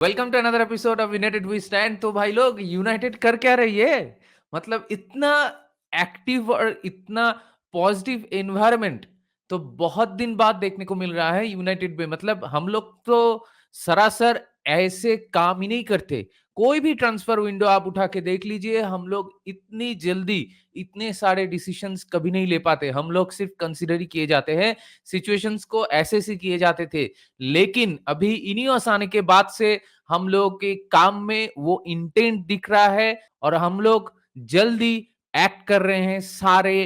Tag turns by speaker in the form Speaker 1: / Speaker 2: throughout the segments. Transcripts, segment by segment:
Speaker 1: Welcome to another episode of United we stand. तो भाई लोग, यूनाइटेड कर क्या रही है? मतलब इतना एक्टिव और इतना पॉजिटिव एनवायरनमेंट तो बहुत दिन बाद देखने को मिल रहा है यूनाइटेड में। मतलब हम लोग तो सरासर ऐसे काम ही नहीं करते। कोई भी ट्रांसफर विंडो आप उठा के देख लीजिए, हम लोग इतनी जल्दी इतने सारे डिसीजंस कभी नहीं ले पाते। हम लोग सिर्फ कंसिडर ही किए जाते हैं, सिचुएशंस को ऐसे से किए जाते थे। लेकिन अभी इनियोस आने के बाद से हम लोग के काम में वो इंटेंट दिख रहा है और हम लोग जल्दी एक्ट कर रहे हैं सारे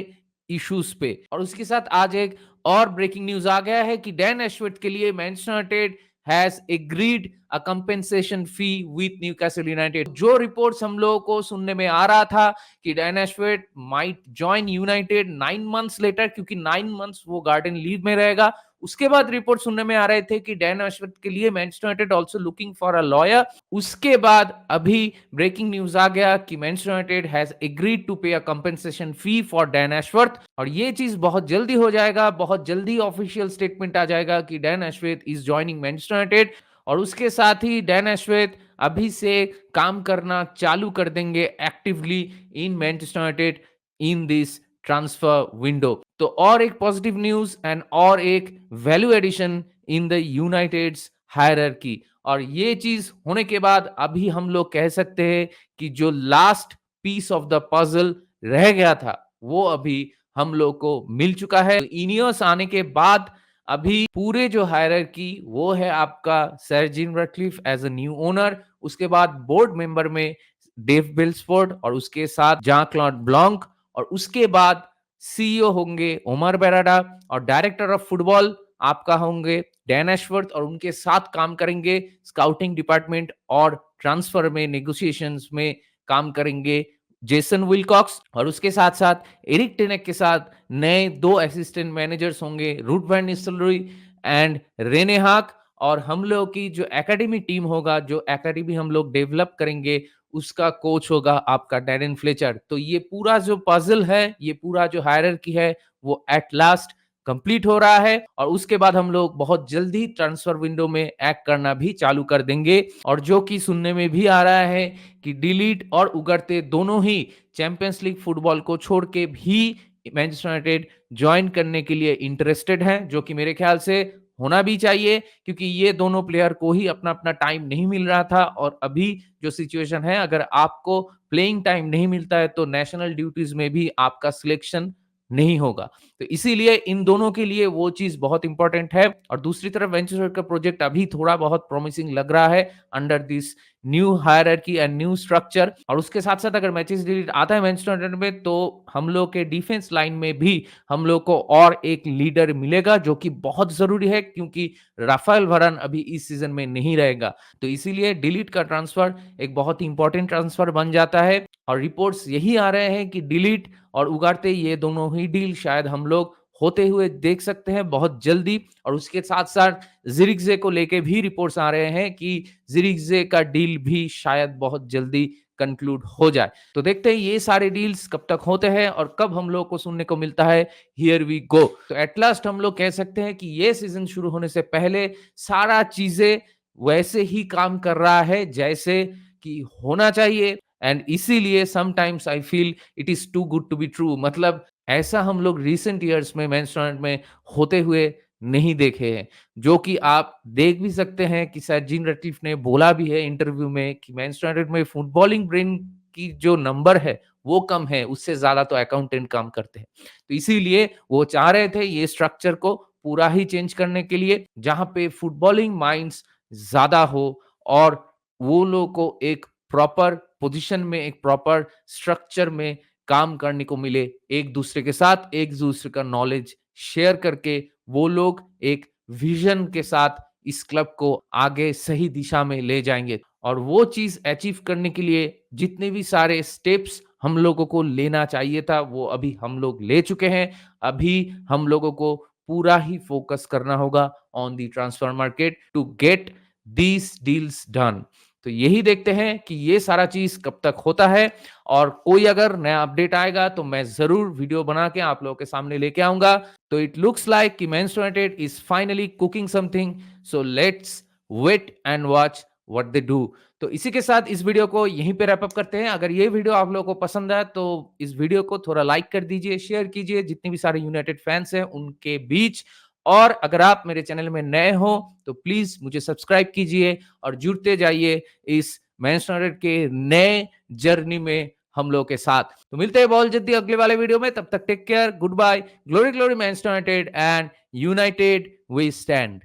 Speaker 1: इश्यूज पे। और उसके साथ आज एक और ब्रेकिंग न्यूज आ गया है कि डैन एशवर्थ के लिए Manchester United has agreed a compensation fee with Newcastle United. जो रिपोर्ट्स हम लोगों को सुनने में आ रहा था कि Dan Ashworth might join United 9 months later, क्योंकि 9 मंथ्स वो गार्डन लीव में रहेगा। उसके बाद रिपोर्ट सुनने में आ रहे थे कि डैन एशवर्थ के लिए Manchester United also looking for a lawyer. उसके बाद अभी ब्रेकिंग न्यूज आ गया कि Manchester United has agreed to pay a compensation fee for Dan Ashworth. और ये चीज बहुत जल्दी हो जाएगा, बहुत जल्दी ऑफिशियल स्टेटमेंट आ जाएगा कि Dan Ashworth is joining Manchester United. और उसके साथ ही डैन एशवर्थ अभी से काम करना चालू कर देंगे actively in Manchester United in this transfer window. तो और एक पॉजिटिव न्यूज एंड और एक value addition in the United's hierarchy. और ये चीज होने के बाद अभी हम लोग कह सकते हैं कि जो last piece of the puzzle रह गया था वो अभी हम लोग को मिल चुका है। इनियोस आने के बाद अभी पूरे जो हायरार्की वो है आपका sir Jim Ratcliffe as a new owner, उसके बाद बोर्ड मेंबर में डेव बेल्सफोर्ड और उसके साथ जॉन क्लॉड ब्लॉन्क, और उसके बाद सीईओ होंगे ओमर बेराडा और डायरेक्टर ऑफ फुटबॉल आपका होंगे डैन एशवर्थ, और उनके साथ काम करेंगे स्काउटिंग डिपार्टमेंट और ट्रांसफर में नेगोशिएशंस में काम करेंगे जेसन विलकॉक्स। और उसके साथ साथ एरिक टेनेक के साथ नए 2 असिस्टेंट मैनेजर्स होंगे, रूट वैन निस्टलरॉय एंड रेने हाक। और हम लोग की जो एकेडमी टीम होगा, जो एकेडमी हम लोग डेवलप करेंगे, उसका कोच होगा आपका डैरेन फ्लेचर। तो ये पूरा जो पजल है, ये पूरा जो हायरार्की है, वो एट लास्ट कंप्लीट हो रहा है। और उसके बाद हम लोग बहुत जल्दी ट्रांसफर विंडो में एक्ट करना भी चालू कर देंगे। और जो कि सुनने में भी आ रहा है कि डिलीट और उगरते दोनों ही चैंपियंस लीग फुटबॉल को छोड़ के भी मैनचेस्टर यूनाइटेड ज्वाइन करने के लिए इंटरेस्टेड हैं, जो कि मेरे ख्याल से होना भी चाहिए, क्योंकि ये दोनों प्लेयर को ही अपना अपना टाइम नहीं मिल रहा था। और अभी जो सिचुएशन है, अगर आपको प्लेइंग टाइम नहीं मिलता है तो नेशनल ड्यूटीज में भी आपका सिलेक्शन नहीं होगा। तो इसीलिए इन दोनों के लिए वो चीज बहुत इंपॉर्टेंट है। और दूसरी तरफ वेंचर का प्रोजेक्ट अभी थोड़ा बहुत प्रॉमिसिंग लग रहा है under this new hierarchy and new structure. और उसके साथ साथ अगर मैचेस डिलीट आता है मैनचेस्टर यूनाइटेड में, तो हम लोग के डिफेंस लाइन में भी हम लोग को और एक लीडर मिलेगा, जो कि बहुत जरूरी है, क्योंकि राफेल वरान अभी इस सीजन में नहीं रहेगा। तो इसीलिए डिलीट का ट्रांसफर एक बहुत ही इंपॉर्टेंट ट्रांसफर बन जाता है। और रिपोर्ट्स यही आ रहे हैं कि डिलीट और उगारते ये दोनों ही डील शायद हम लोग होते हुए देख सकते हैं बहुत जल्दी। और उसके साथ साथ जिरिक्जे को लेके भी रिपोर्ट्स आ रहे हैं कि जिरिक्जे का डील भी शायद बहुत जल्दी कंक्लूड हो जाए। तो देखते हैं ये सारे डील्स कब तक होते हैं और कब हम लोग को सुनने को मिलता है हियर वी गो। तो एट लास्ट हम लोग कह सकते हैं कि ये सीजन शुरू होने से पहले सारा चीजें वैसे ही काम कर रहा है जैसे कि होना चाहिए। एंड इसीलिए sometimes I feel it is too good to be true. मतलब ऐसा हम लोग रिसेंट ईयर्स में मैनचेस्टर यूनाइटेड में होते हुए नहीं देखे हैं, जो कि आप देख भी सकते हैं कि सर जिम रैटक्लिफ ने बोला भी है इंटरव्यू में कि मैनचेस्टर यूनाइटेड में फुटबॉलिंग ब्रेन की जो नंबर है वो कम है, उससे ज्यादा तो अकाउंटेंट काम करते हैं। तो इसीलिए वो चाह रहे थे ये स्ट्रक्चर को पूरा ही चेंज करने के लिए, जहां पे फुटबॉलिंग माइंड्स ज्यादा हो और वो लोग को एक प्रॉपर पोजीशन में, एक प्रॉपर स्ट्रक्चर में काम करने को मिले, एक दूसरे के साथ एक दूसरे का नॉलेज शेयर करके वो लोग एक विजन के साथ इस क्लब को आगे सही दिशा में ले जाएंगे। और वो चीज अचीव करने के लिए जितने भी सारे स्टेप्स हम लोगों को लेना चाहिए था वो अभी हम लोग ले चुके हैं। अभी हम लोगों को पूरा ही फोकस करना होगा on the transfer market to get these deals done. तो यही देखते हैं कि ये सारा चीज कब तक होता है। और कोई अगर नया अपडेट आएगा तो मैं जरूर वीडियो बना के आप लोगों के सामने लेके आऊंगा। तो इट लुक्स लाइक कि Manchester United is finally cooking something, so let's wait and watch what they do. तो इसी के साथ इस वीडियो को यहीं पे रैप अप करते हैं। अगर ये वीडियो आप लोगों को पसंद आया तो इस वीडियो को थोड़ा लाइक कर दीजिए, शेयर कीजिए जितने भी सारे यूनाइटेड फैंस हैं उनके बीच। और अगर आप मेरे चैनल में नए हो तो प्लीज मुझे सब्सक्राइब कीजिए और जुड़ते जाइए इस मैनचेस्टर यूनाइटेड के नए जर्नी में हम लोग के साथ। तो मिलते हैं बहुत जल्दी अगले वाले वीडियो में, तब तक take care, goodbye, glory glory Manchester United and United we stand.